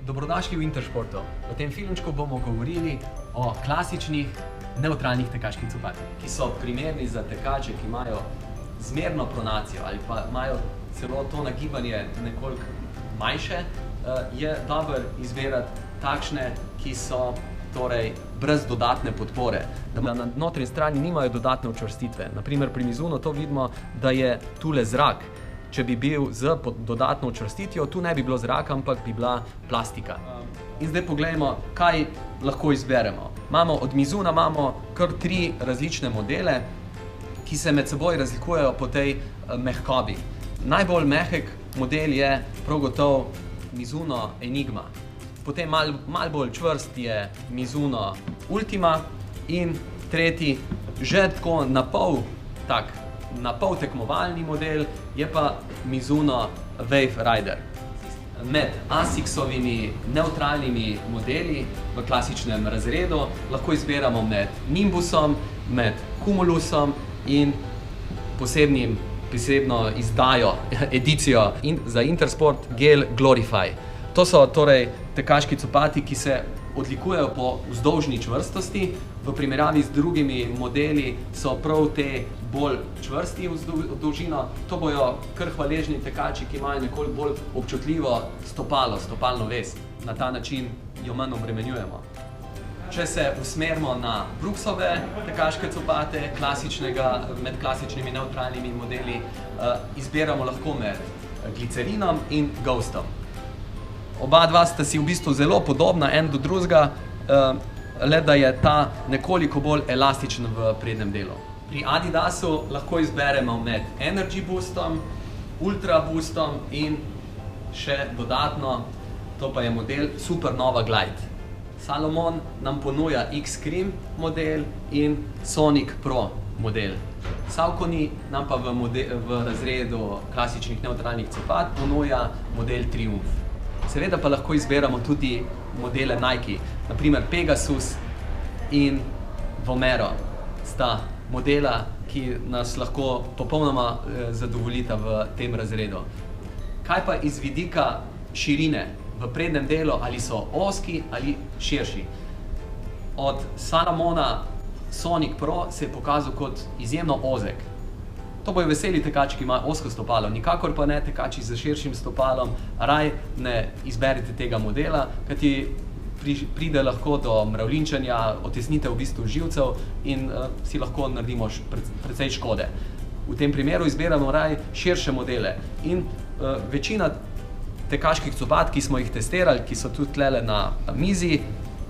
Dobrodošli v Intersportu. V tem filmčku bomo govorili o klasičnih nevtralnih tekaških copatih, ki so primerni za tekače, ki imajo zmerno pronacijo ali pa imajo celo to nagibanje nekoliko manjše. Je dobro izbirati takšne, ki so torej brez dodatne podpore. Na notranji strani nimajo dodatne učvrstitve. Naprimer pri Mizuno to vidimo, da je tule zrak. Če bi bil z dodatno učvrstitvijo, tu ne bi bilo zraka, ampak bi bila plastika. In zdaj poglejmo, kaj lahko izberemo. Od Mizuna imamo kar 3 različne modele, ki se med seboj razlikujejo po tej mehkobi. Najbolj mehek model je prav gotovo Mizuno Enigma. Potem malo bolj čvrst je Mizuno Ultima in tretji, že tako na pol tekmovalni model je pa Mizuno Wave Rider. Med Asicsovimi nevtralnimi modeli v klasičnem razredu lahko izberamo med Nimbusom, med Cumulusom in posebno izdajo, edicijo za Intersport Gel Glorify. To so torej tekaški copati, ki se odlikujejo po vzdolžni čvrstosti. V primerjavi z drugimi modeli so prav te bolj čvrsti v dolžino. To bojo kar hvaležni tekači, ki imajo nekoliko bolj občutljivo stopalo, stopalno vez. Na ta način jo manj obremenjujemo. Če se usmerimo na Brooksove tekaške copate, med klasičnimi nevtralnimi modeli, izbiramo lahko med glicerinom in Ghostom. Oba dva sta si v bistvu zelo podobna en do drugega, le da je ta nekoliko bolj elastičen v prednjem delu. Pri Adidasu lahko izberemo med Energy Boostom, Ultra Boostom in še dodatno, to pa je model Supernova Glide. Salomon nam ponuja X-Cream model in Sonic Pro model. Saucony nam pa v razredu klasičnih nevtralnih copat ponuja model Triumph. Seveda pa lahko izberamo tudi modele Nike, naprimer Pegasus in Vomero sta modela, ki nas lahko popolnoma zadovoljita v tem razredu. Kaj pa iz vidika širine v prednjem delu, ali so ozki ali širši? Od Salomona Sonic Pro se je pokazal kot izjemno ozek. To bojo veseli tekači, ki imajo ozko stopalo, nikakor pa ne tekači z širšim stopalom. Raj ne izberite tega modela, kajti pride lahko do mravljinčenja, otesnitev v bistvu živcev in si lahko naredimo precej škode. V tem primeru izberamo raj širše modele in večina tekaških copat, ki smo jih testirali, ki so tudi tlele na mizi,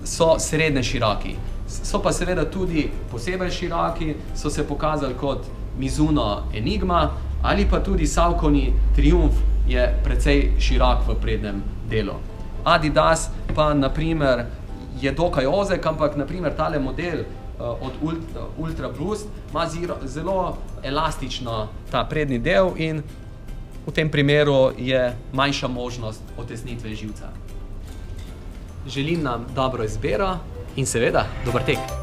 so srednje široki. So pa seveda tudi posebej široki, so se pokazali kot Mizuno Enigma ali pa tudi Saucony Triumph je precej širok v prednjem delu. Adidas pa naprimer je dokaj ozek, ampak naprimer tale model od Ultra Boost ima zelo elastično ta prednji del in v tem primeru je manjša možnost otesnitve živca. Želim nam dobro izbiro in seveda dober tek!